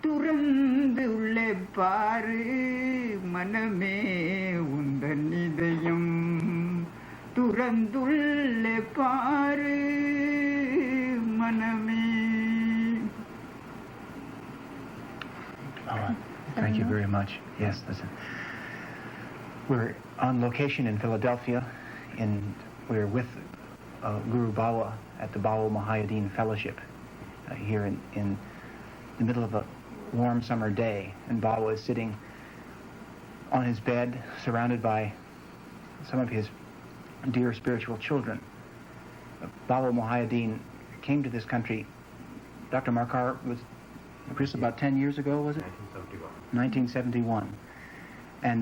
துறந்து உள்ளே பாரு மனமே உந்தன் இதயம் துறந்துள்ளே பாரு மனமே. Thank you very much. Yes, listen. We're on location in Philadelphia, and we're with Guru Bawa at the Bawa Muhaiyudeen Fellowship here in the middle of a warm summer day. And Bawa is sitting on his bed, surrounded by some of his dear spiritual children. Bawa Muhaiyudeen came to this country. Dr. Markar was just about 10 years ago, was it? 1971. And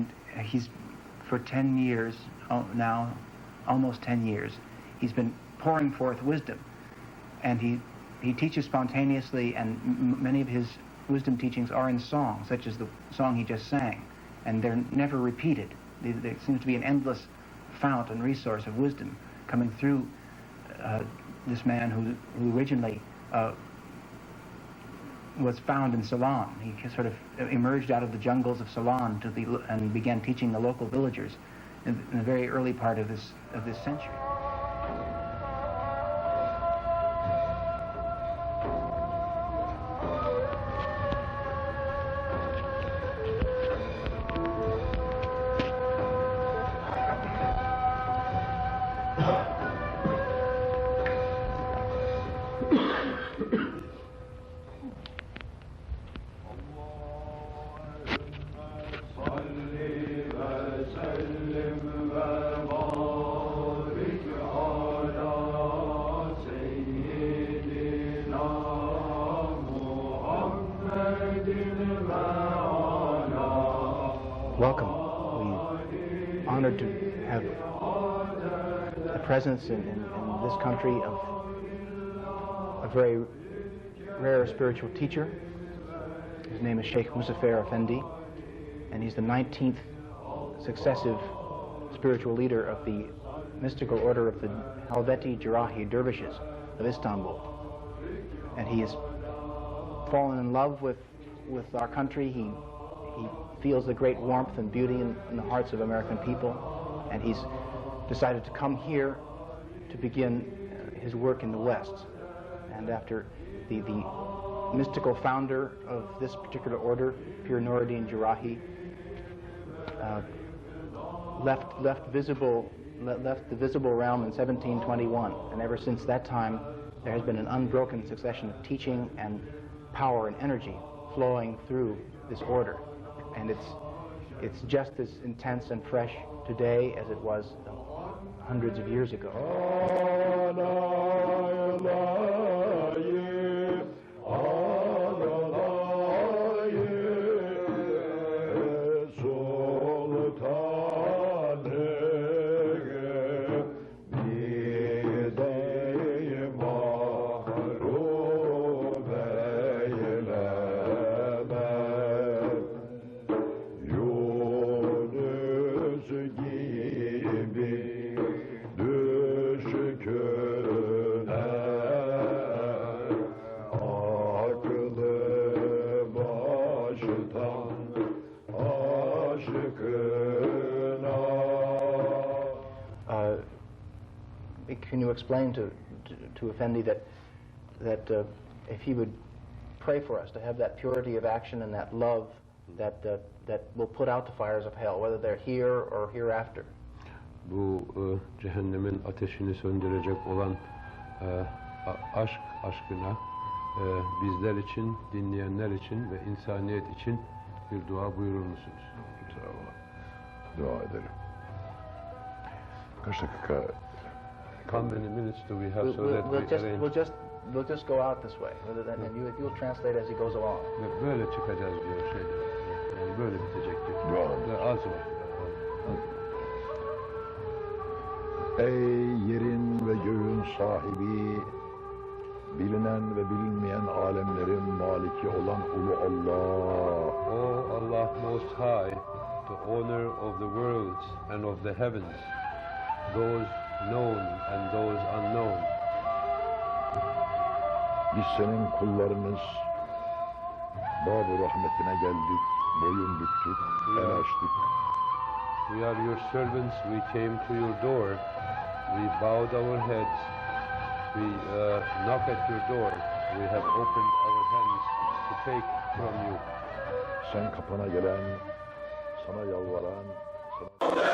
he's, for 10 years now, almost 10 years, he's been pouring forth wisdom. And he teaches spontaneously, and many of his wisdom teachings are in song, such as the song he just sang. And they're never repeated. There seems to be an endless fount and resource of wisdom coming through this man who originally was found in Ceylon. He sort of emerged out of the jungles of Ceylon and began teaching the local villagers in the very early part of this century. Welcome. We're honored to have the presence in this country of a very rare spiritual teacher. His name is Sheikh Muzaffer Efendi, and he's the 19th successive spiritual leader of the mystical order of the Naqshibandi Jerrahi dervishes of Istanbul. And he has fallen in love with our country. He feels the great warmth and beauty in the hearts of American people, and he's decided to come here to begin his work in the West. And after the mystical founder of this particular order, Pir Nureddin Jerrahi, left the visible realm in 1721, and ever since that time there has been an unbroken succession of teaching and power and energy flowing through this order. And it's just as intense and fresh today as it was hundreds of years ago. Can you explain to Effendi that if he would pray for us to have that purity of action and that love that will put out the fires of hell, whether they're here or hereafter? Bu cehennemin ateşini söndürecek olan aşkına bizler için, dinleyenler için ve insaniyet için bir dua buyurur musunuz? Dua edelim. Kaç dakika? How many minutes do we have so that we'll just go out this way, and you'll translate as he goes along. Böyle çıkacağız diyor şeyde. Yani böyle bitecek diyor. Az var. Ey yerin ve göğün sahibi, bilinen ve bilinmeyen alemlerin maliki olan Ulu Allah. O Allah Most High, the owner of the worlds and of the heavens, those known and those unknown. Biz senin kullarınız, Bab-ı rahmetine geldik, boyun büktük, el açtık. We are your servants, we came to your door, we bowed our heads, we knock at your door, we have opened our hands to take from you. Sen kapana gelen, sana yalvaran, sana...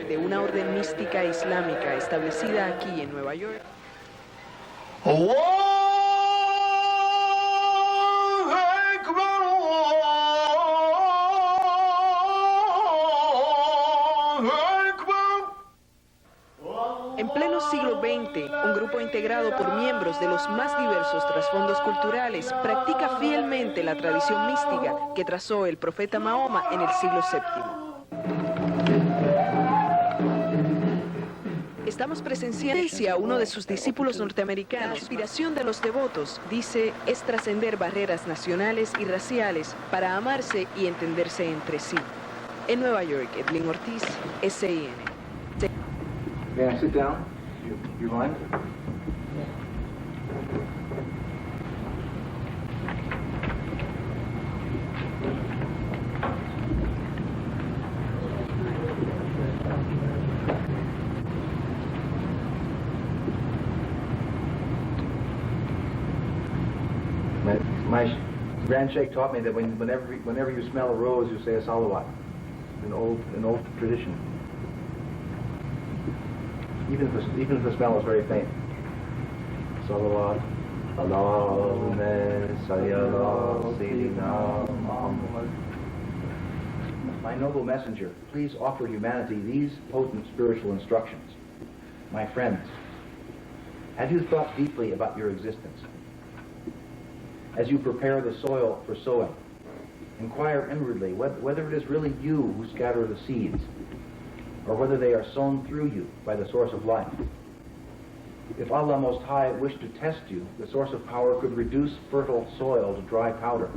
De una orden mística islámica establecida aquí en Nueva York. En pleno siglo XX, un grupo integrado por miembros de los más diversos trasfondos culturales practica fielmente la tradición mística que trazó el profeta Mahoma en el siglo VII. Estamos presenciando a uno de sus discípulos norteamericanos. La aspiración de los devotos, dice, es trascender barreras nacionales y raciales para amarse y entenderse entre sí. En Nueva York, Edwin Ortiz, SIN. May I sit down? You mind? My Grand Sheikh taught me that whenever you smell a rose, you say a salawat. An old tradition. Even if the smell is very faint. Salawat. Allahumma salli ala Sayyidina Muhammad. My noble messenger, please offer humanity these potent spiritual instructions. My friends, have you thought deeply about your existence? As you prepare the soil for sowing, inquire inwardly whether it is really you who scatter the seeds, or whether they are sown through you by the source of life. If Allah Most High wished to test you, the source of power could reduce fertile soil to dry powder,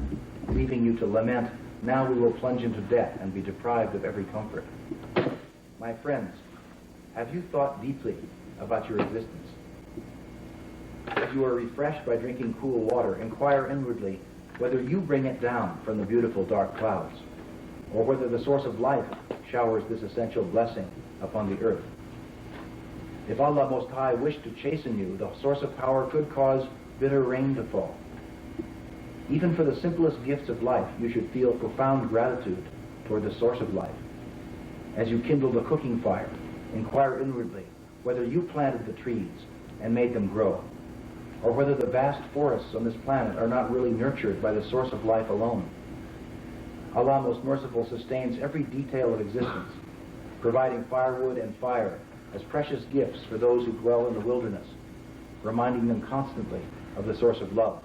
leaving you to lament, now we will plunge into debt and be deprived of every comfort. My friends, have you thought deeply about your existence? If you are refreshed by drinking cool water, inquire inwardly whether you bring it down from the beautiful dark clouds, or whether the source of life showers this essential blessing upon the earth. If Allah Most High wished to chasten you, the source of power could cause bitter rain to fall. Even for the simplest gifts of life, you should feel profound gratitude toward the source of life. As you kindle the cooking fire, inquire inwardly whether you planted the trees and made them grow, or whether the vast forests on this planet are not really nurtured by the source of life alone. Allah Most Merciful sustains every detail of existence providing firewood and fire as precious gifts for those who dwell in the wilderness, reminding them constantly of the source of love.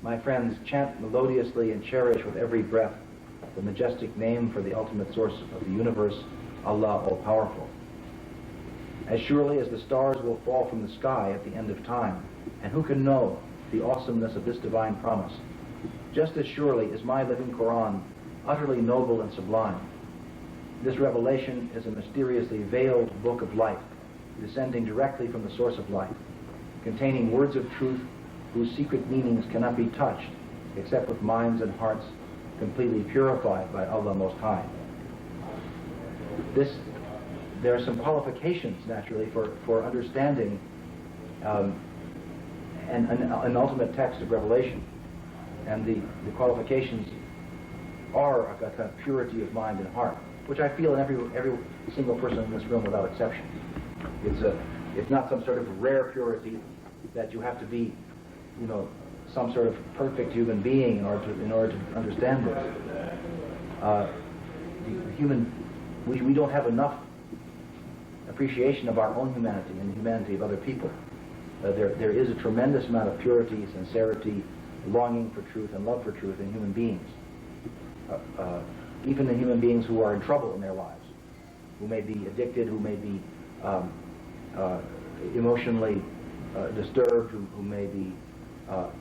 My friends, chant melodiously and cherish with every breath the majestic name for the ultimate source of the universe, Allah All-Powerful. As surely as the stars will fall from the sky at the end of time, and who can know the awesomeness of this divine promise, just as surely is my living Quran utterly noble and sublime. This revelation is a mysteriously veiled book of light, descending directly from the source of light, containing words of truth whose secret meanings cannot be touched except with minds and hearts completely purified by Allah Most High. There are some qualifications, naturally, for understanding an ultimate text of revelation. And the qualifications are a kind of purity of mind and heart, which I feel in every single person in this room without exception. It's not some sort of rare purity that you have to be, some sort of perfect human being in order to understand this. We don't have enough appreciation of our own humanity and the humanity of other people. There is a tremendous amount of purity, sincerity, longing for truth and love for truth in human beings. Even in human beings who are in trouble in their lives, who may be addicted, who may be emotionally disturbed, who may be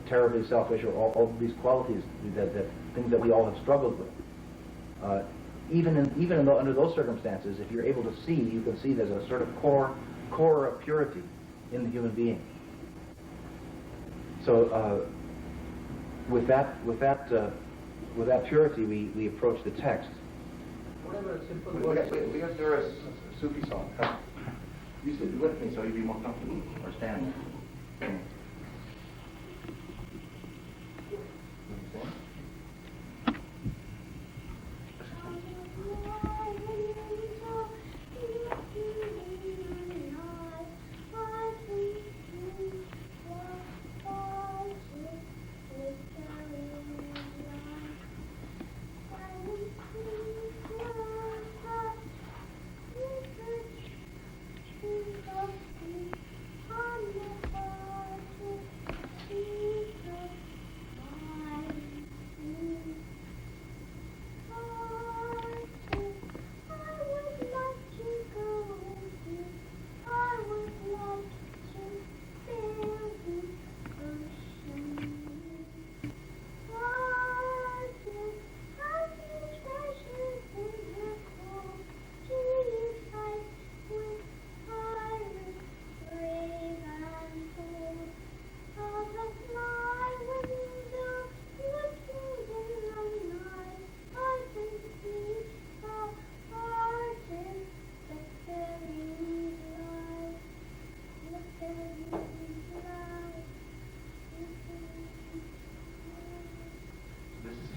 terribly selfish, or all these qualities, things that we all have struggled with. Even under those circumstances, if you're able to see, you can see there's a sort of core of purity in the human being. So with that purity, we approach the text. Whatever simple. We got Nura's Sufi song. You sit with me so you'd be more comfortable, or stand.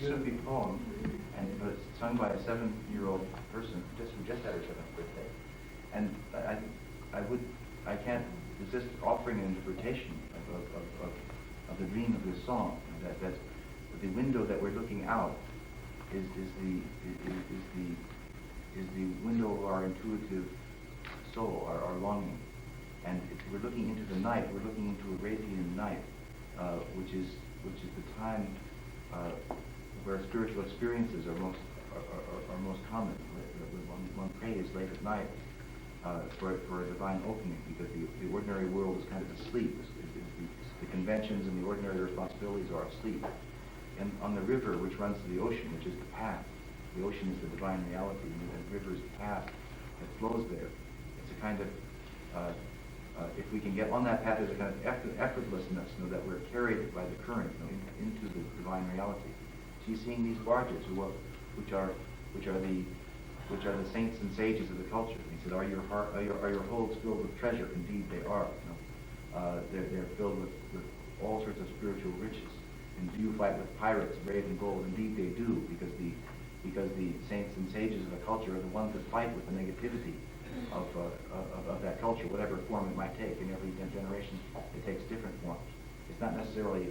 Sufi poem, and it was sung by a 7-year-old person who just had her 7th birthday. And I can't resist offering an interpretation of the dream of this song. That the window that we're looking out is the window of our intuitive soul, our longing. And we're looking into the night. We're looking into a Arabian night, which is the time where spiritual experiences are most common. One prays late at night for a divine opening, because the ordinary world is kind of asleep. The conventions and the ordinary responsibilities are asleep. And on the river which runs to the ocean, which is the path, the ocean is the divine reality, and the river is the path that flows there. It's a kind of, if we can get on that path, there's a kind of effortlessness, that we're carried by the current into the divine reality. She's seeing these barges, which are the saints and sages of the culture. He said, "Are your holds filled with treasure?" Indeed, they are. They're filled with all sorts of spiritual riches. And do you fight with pirates, brave and bold? Indeed, they do, because the saints and sages of the culture are the ones that fight with the negativity of that culture, whatever form it might take. In every generation, it takes different forms. It's not necessarily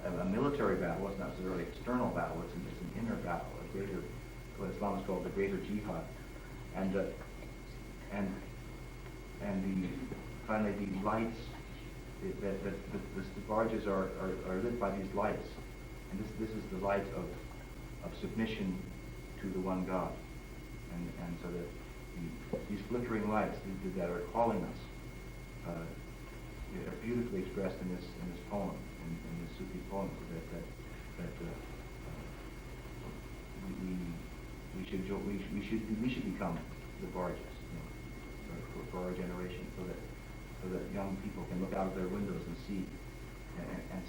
a military battle. It's not necessarily an external battle. It's an inner battle, a greater, what Islam is called the greater jihad. And finally the lights, the barges are lit by these lights, and this is the light of submission to the one God, and so that these flickering lights that are calling us are beautifully expressed in this poem, in this Sufi poem, that we should become the barges, for our generation, so that young people can look out of their windows and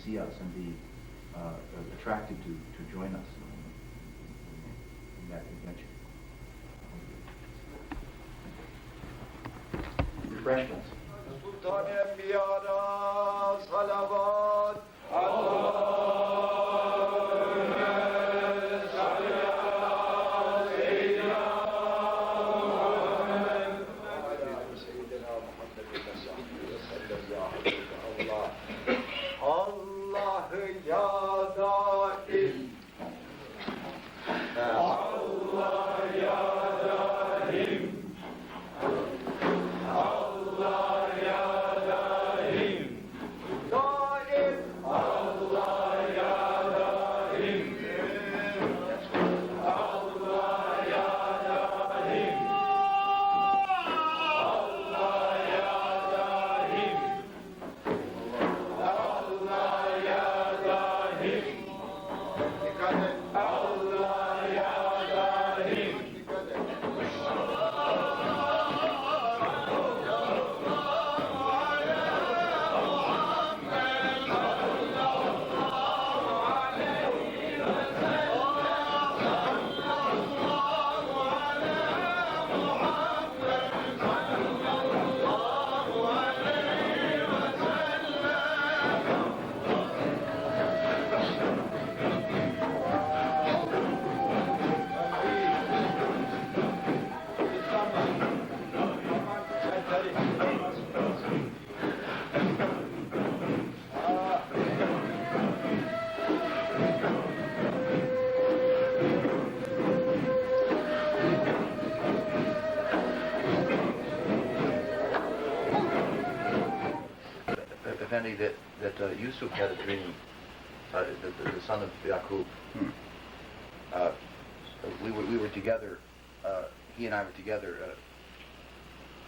see us and be attracted to join us in that adventure. Refreshments. Efendi, that Yusuf had a dream, the son of Yaqub. We were together, he and I were together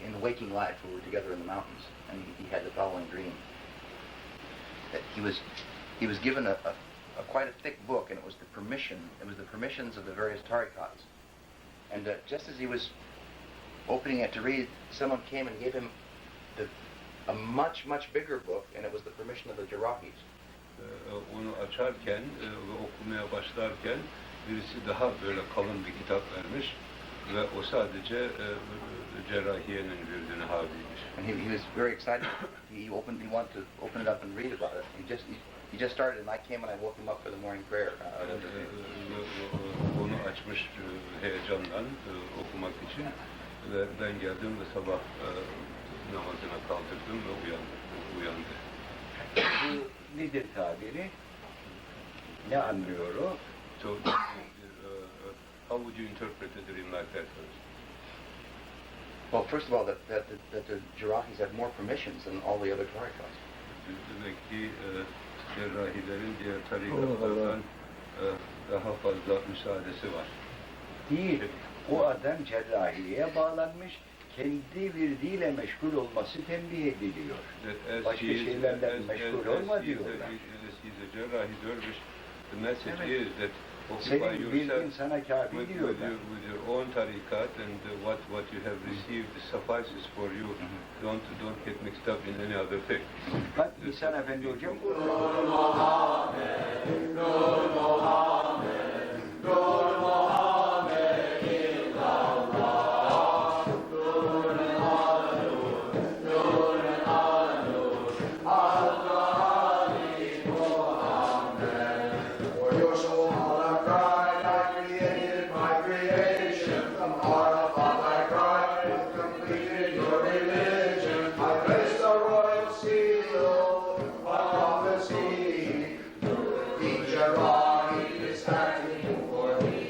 in the waking life. We were together in the mountains, and he had the following dream. That he was given a quite a thick book, and it was the permissions of the various tarikats. And just as he was opening it to read, someone came and gave him a much bigger book, and it was the permission of the Jerrahis. Onu açarken ve okumaya başlarken birisi daha böyle kalın bir kitap vermiş ve o sadece Cerrahiye'nin virdine haviymiş. And he was very excited. He wanted to open it up and read about it. He just started, and I came and I woke him up for the morning prayer. Onu açmış heyecandan okumak için ve ben geldim ve sabah namazına kaldırdım ve uyandı. Bu nedir tabiri? Ne anlıyor o? So, how would you interpret a dream like that first? Well, first of all, that the Jerrahis have more permissions than all the other tarikats. Demek ki Cerrahilerin diğer tarikatlardan daha fazla müsaadesi var. Değil. O adam cerrahiliğe bağlanmış. Kendi virdiyle meşgul olması tembih ediliyor. Başka şeylerden meşgul olma diyorlar. Senin bildiğin sana kafi diyorlar. With your own tarikat and what you have received suffices for you. Don't get mixed up in any other thing. Bak İhsan Efendi hocam. Nur Muhammed, Nur Muhammed, Nur Muhammed illallah. Nur al-Nur, Nur al-Nur, al-Qur'ani Muhammed. For your soul I cried, I created my creation. From heart of I cried, completed your religion. I placed a royal seal. Prophecy, Nureddin Jerrahi is acting for me.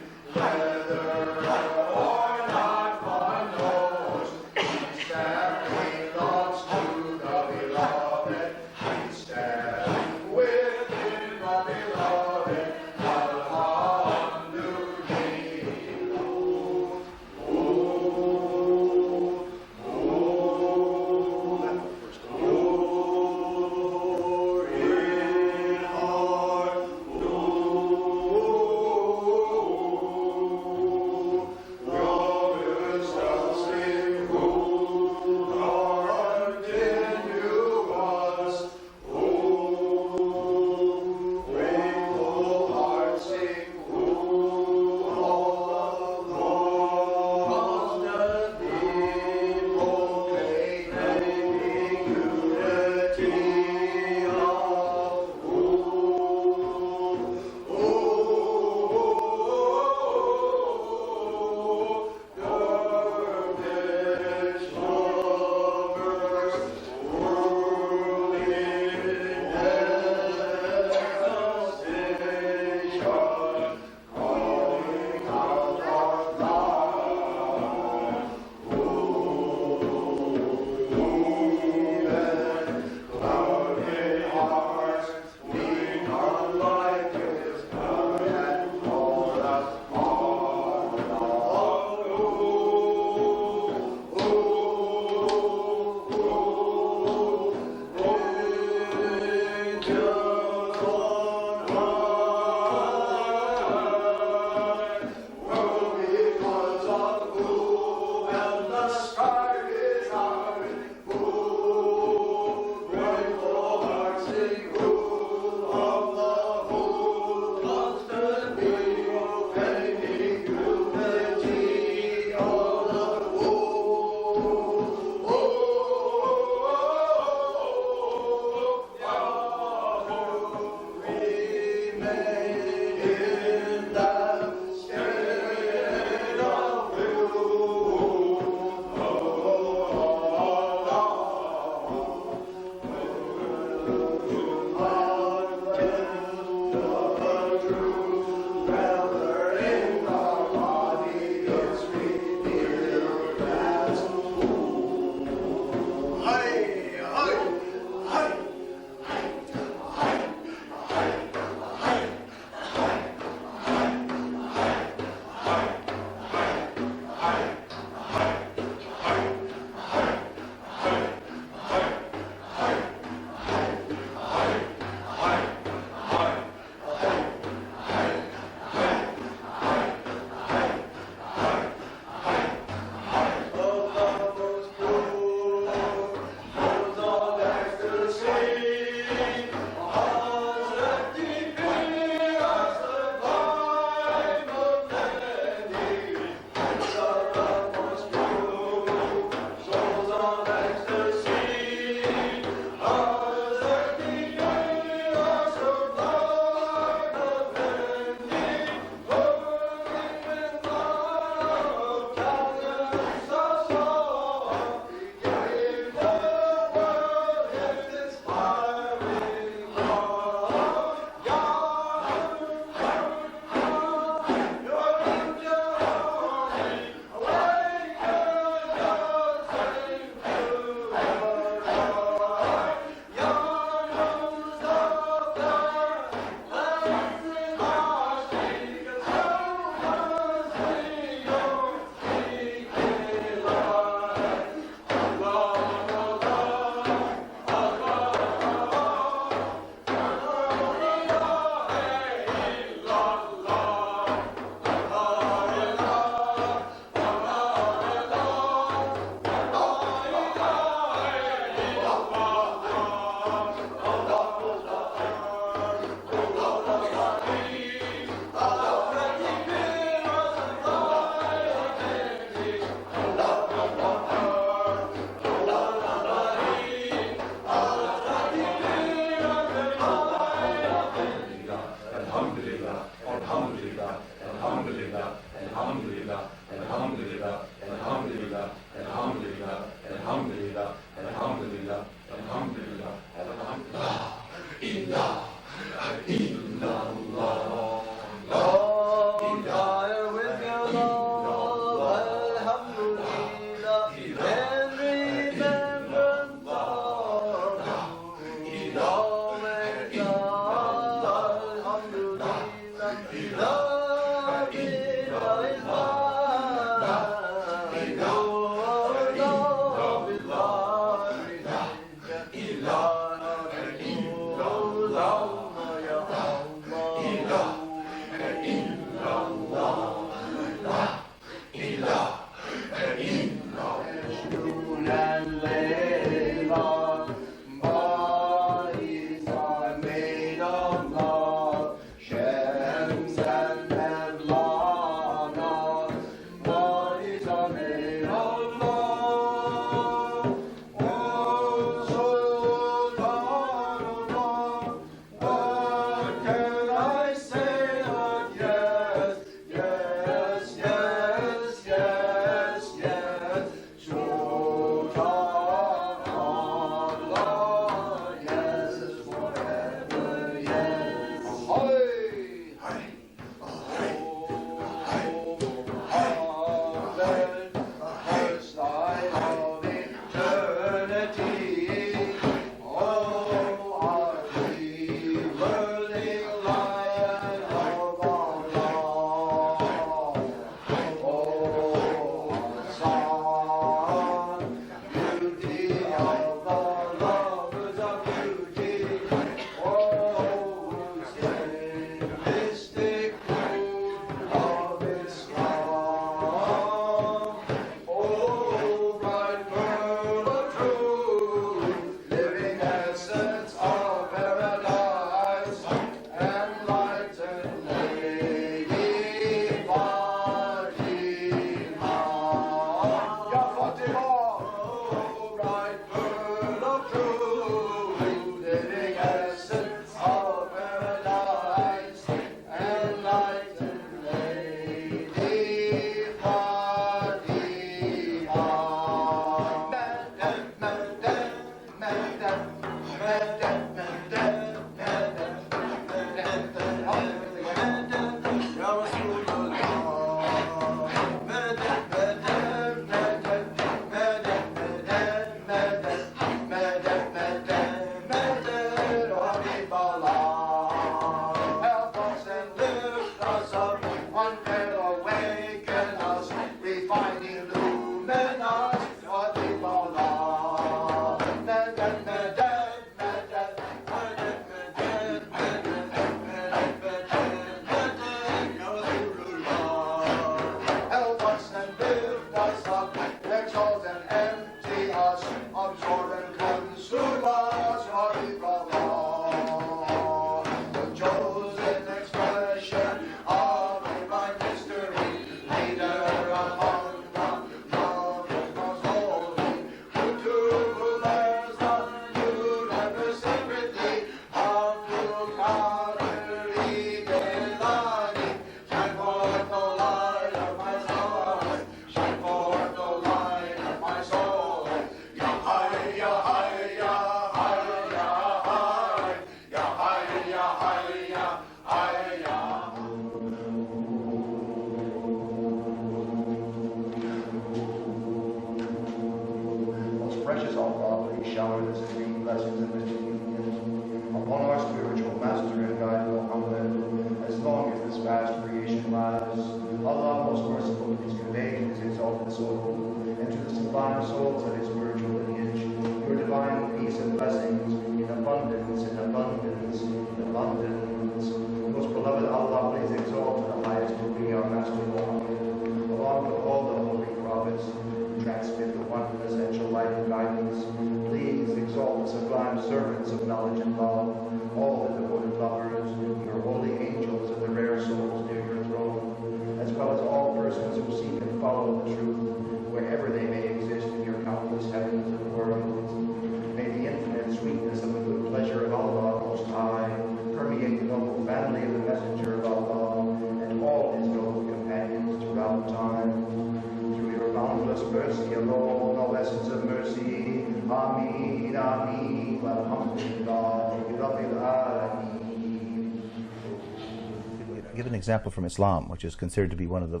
Give an example from Islam, which is considered to be one of the,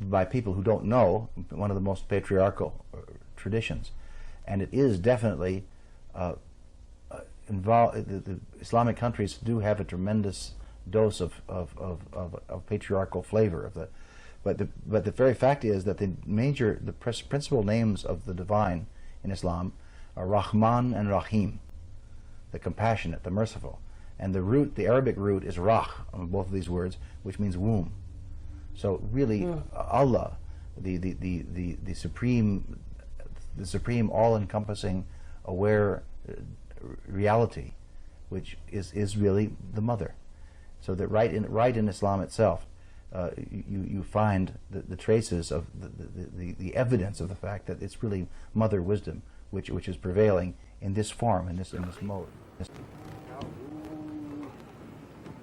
by people who don't know, one of the most patriarchal traditions, and it is definitely involved. The Islamic countries do have a tremendous dose of patriarchal flavor of the. But the very fact is that the principal names of the divine in Islam are Rahman and Rahim, the compassionate, the merciful, and the Arabic root is Rah on both of these words, which means womb. So really, Allah, the supreme all-encompassing, aware reality, which is really the mother. So that right in Islam itself, you find the traces of the evidence of the fact that it's really mother wisdom which is prevailing in this form, in this mode.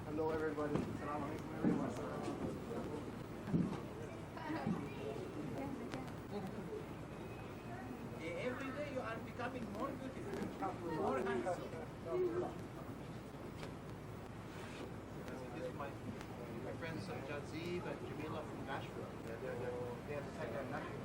Hello everybody. Assalamu alaikum everyone. Every day you are becoming more beautiful, more handsome. This is my friends Jazib and Jamila from Nashville. They have the second Nashville.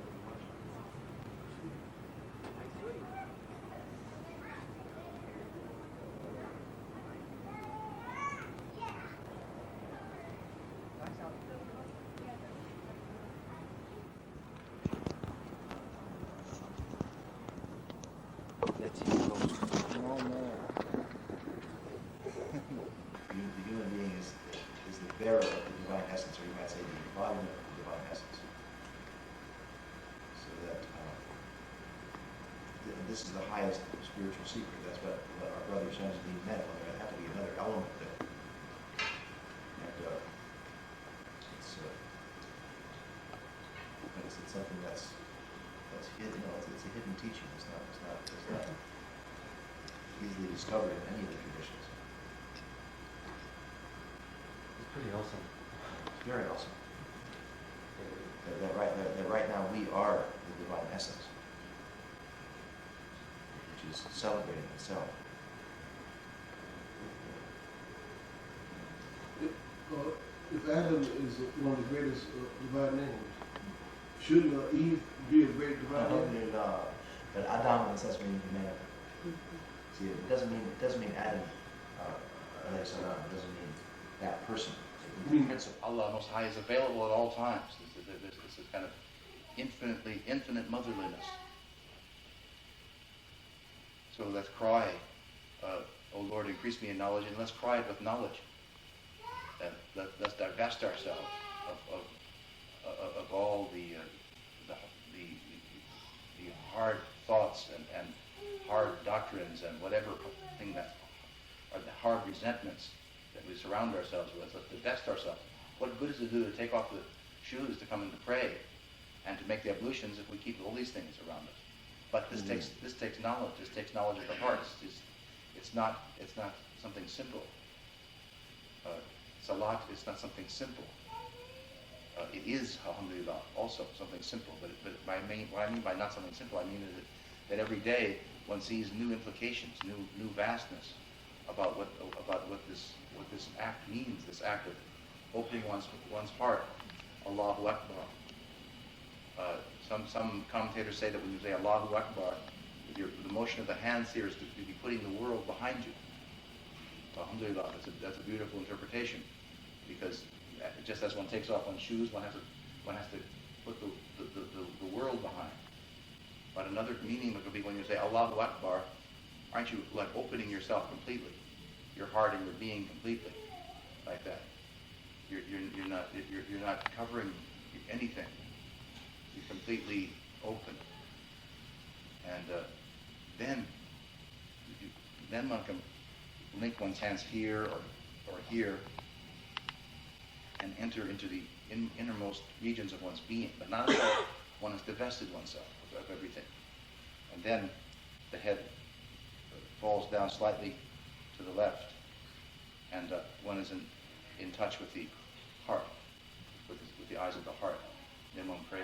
The human being is the bearer of the divine essence, or you might say the embodiment of the divine essence. So that this is the highest spiritual secret. That's what our brother Shamsuddin meant. Well, there have to be another element there. And it's something that's hidden. It's a hidden teaching. It's not easily discovered in any of the traditions. It's pretty awesome. It's very awesome. That right now we are the divine essence, which is celebrating itself. If Adam is one of the greatest divine names, shouldn't Eve be a great divine name? But Adam in the sense meaning humanity. See, it doesn't mean Adam, alayhi salam. It doesn't mean that person. The principle Allah Most High is available at all times. This is kind of infinite motherliness. So let's cry, O Lord, increase me in knowledge, and let's cry it with knowledge. And let's divest ourselves of all the hard thoughts and hard doctrines and whatever thing that are the hard resentments that we surround ourselves with. Let's divest ourselves. What good does it do to take off the shoes to come and to pray and to make the ablutions if we keep all these things around us? But this takes knowledge. This takes knowledge of the heart. It's not something simple. Salat is not something simple. It is, alhamdulillah, also something simple. But what I mean by not something simple, I mean that every day one sees new implications, new vastness about what this act means. This act of opening one's heart, Allahu Akbar. Some commentators say that when you say Allahu Akbar, the motion of the hands here is to be putting the world behind you. Alhamdulillah, that's a beautiful interpretation, because just as one takes off one's shoes, one has to put the world behind. But another meaning could be when you say Allahu Akbar, aren't you like opening yourself completely, your heart and your being completely, like that? You're not covering anything. You're completely open, and then one can link one's hands here or here and enter into the innermost regions of one's being, but not until one has divested oneself of everything. And then the head falls down slightly to the left, and one is in touch with the heart, with the eyes of the heart. Then one prays.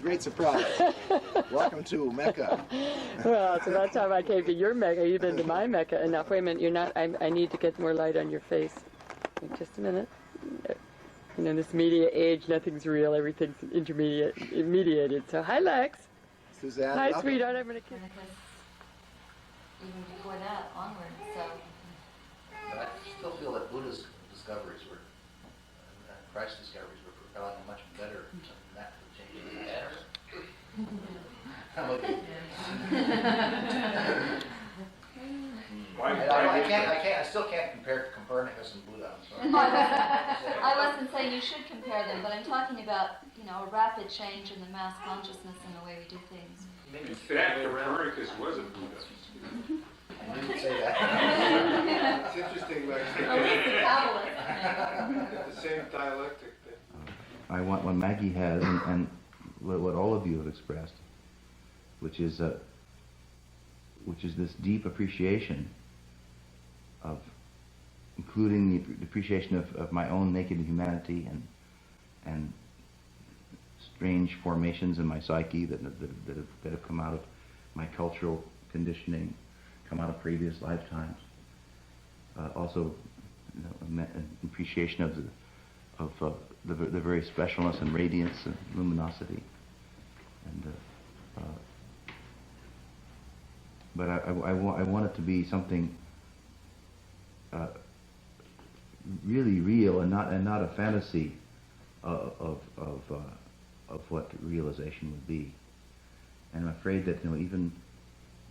great surprise. Welcome to Mecca. Well, it's about time I came to your Mecca. You've been to my Mecca enough. Wait a minute, you're not. I need to get more light on your face. Wait just a minute. You know, in this media age, nothing's real. Everything's mediated. So, hi, Lex. Suzanne. Hi, sweetheart. I'm gonna kiss. Even before that, onward. So. But I still feel that Buddha's discoveries were, and Christ's discoveries were propelling a much better method of changing the matter. How about you? I still can't compare Copernicus and Buddha. I'm sorry. I wasn't saying you should compare them, but I'm talking about, you know, a rapid change in the mass consciousness and the way we do things. In fact, Copernicus was a Buddha. I didn't say that. It's interesting, like the same dialectic thing. I want what Maggie has and what all of you have expressed, which is this deep appreciation of, including the appreciation of my own naked humanity and strange formations in my psyche that have come out of my cultural conditioning, come out of previous lifetimes. Also, an appreciation of the very specialness and radiance and luminosity. And but I want it to be something really real and not a fantasy of what realization would be. And I'm afraid that, you know,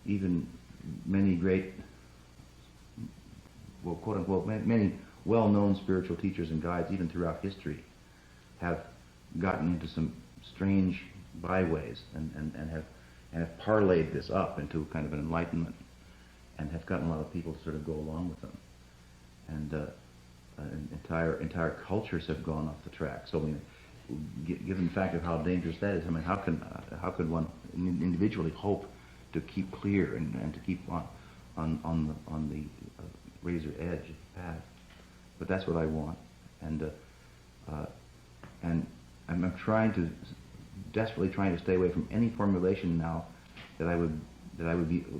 even many great, well, quote unquote, many well-known spiritual teachers and guides, even throughout history, have gotten into some strange byways and have parlayed this up into kind of an enlightenment, and have gotten a lot of people to sort of go along with them, and entire cultures have gone off the track. So, I mean, given the fact of how dangerous that is, I mean, how could one individually hope to keep clear and to keep on the razor edge of the path? But that's what I want, and I'm desperately trying to stay away from any formulation now that I would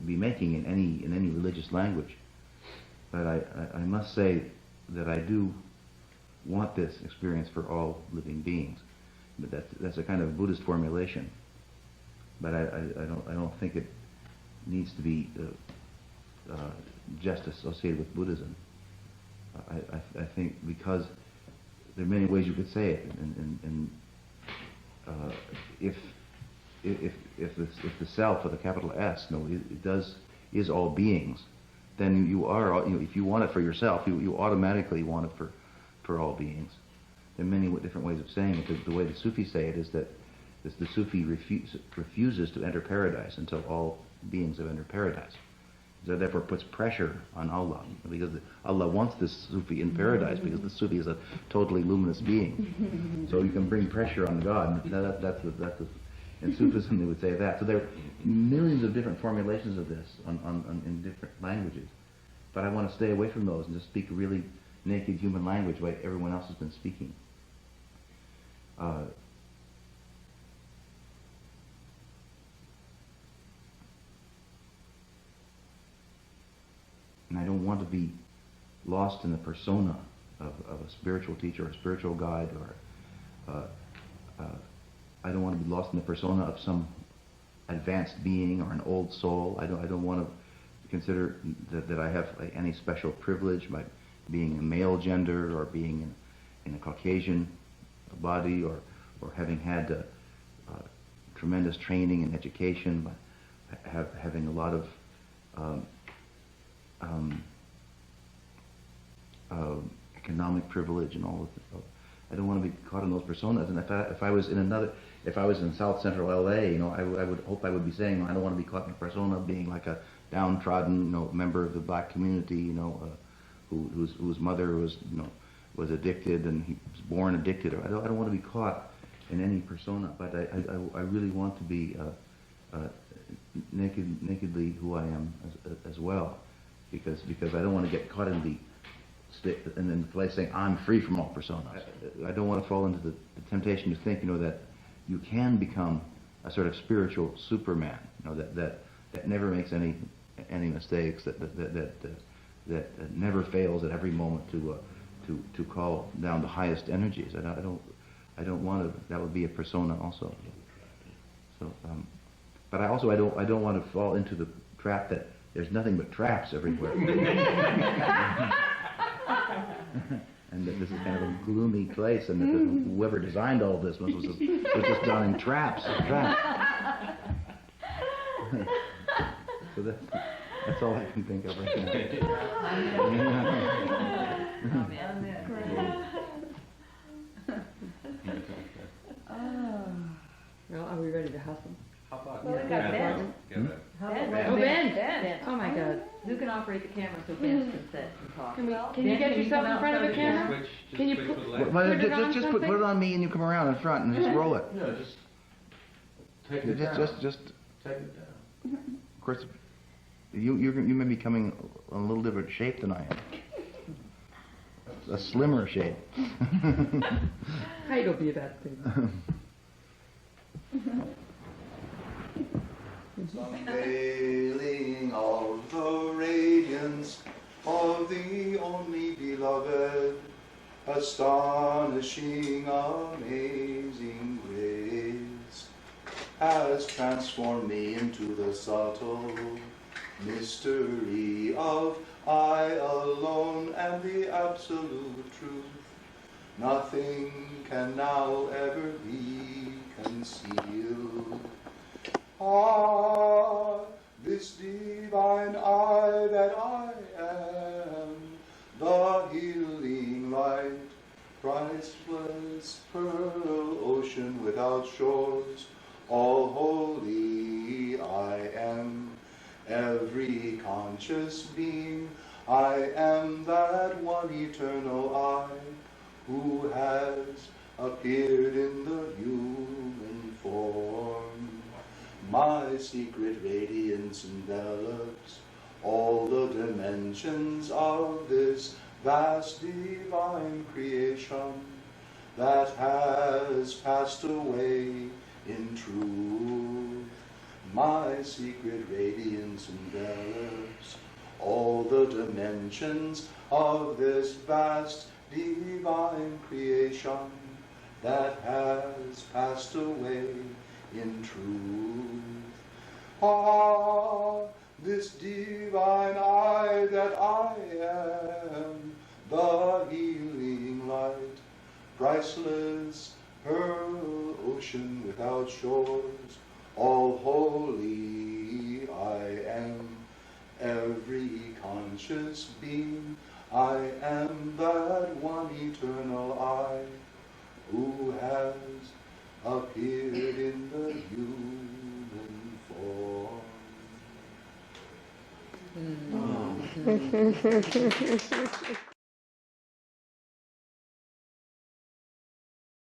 be making in any religious language. But I must say that I do want this experience for all living beings. But that's a kind of Buddhist formulation. But I don't think it needs to be just associated with Buddhism. I think because there are many ways you could say it, and if the self with a capital S, is all beings, then you are, if you want it for yourself, you automatically want it for all beings. There are many different ways of saying it. The way the Sufi say it is that the Sufi refuses to enter paradise until all beings have entered paradise. So therefore puts pressure on Allah, because Allah wants this Sufi in paradise, because the Sufi is a totally luminous being. So you can bring pressure on God. In Sufism they would say that. So there are millions of different formulations of this in different languages. But I want to stay away from those and just speak a really naked human language like everyone else has been speaking. And I don't want to be lost in the persona of a spiritual teacher or a spiritual guide, or I don't want to be lost in the persona of some advanced being or an old soul. I don't want to consider that I have any special privilege by being a male gender, or being in a Caucasian body, or having had tremendous training and education, by having a lot of economic privilege and all of it. I don't want to be caught in those personas. And if I was in South Central LA, I would hope I would be saying, I don't want to be caught in a persona of being like a downtrodden, member of the black community, whose mother was addicted and he was born addicted. I don't want to be caught in any persona. But I really want to be nakedly who I am as well, because I don't want to get caught in the place saying I'm free from all personas. I don't want to fall into the temptation to think, that you can become a sort of spiritual Superman, that never makes any mistakes, that never fails at every moment to call down the highest energies. I don't want to. That would be a persona also. So, but I don't want to fall into the trap that there's nothing but traps everywhere. And that this is kind of a gloomy place, and that whoever designed all this was just done in traps. So that's all I can think of right now. Well, are we ready to hustle? Well, we got Ben. Oh, Ben! Oh my God. Who can operate the camera so Ben can sit and talk? Can you get yourself in front of the camera? Can you just put it on me, and you come around in front and just roll it. No, just take it down. Just take it down. Of course, you may be coming in a little different shape than I am. A slimmer shape. Height will be a bad thing. Unveiling of the radiance of the only beloved, astonishing, amazing grace, has transformed me into the subtle mystery of I alone am the absolute truth. Nothing can now ever be concealed. Ah, this divine I that I am, the healing light, priceless pearl ocean without shores, all holy I am, every conscious being, I am that one eternal I, who has appeared in the human form. My secret radiance envelops all the dimensions of this vast divine creation that has passed away in truth. My secret radiance envelops all the dimensions of this vast divine creation that has passed away in truth. Ah, this divine I that I am, the healing light, priceless pearl ocean without shores, all holy I am, every conscious being, I am that one eternal I, who has appeared in the human form.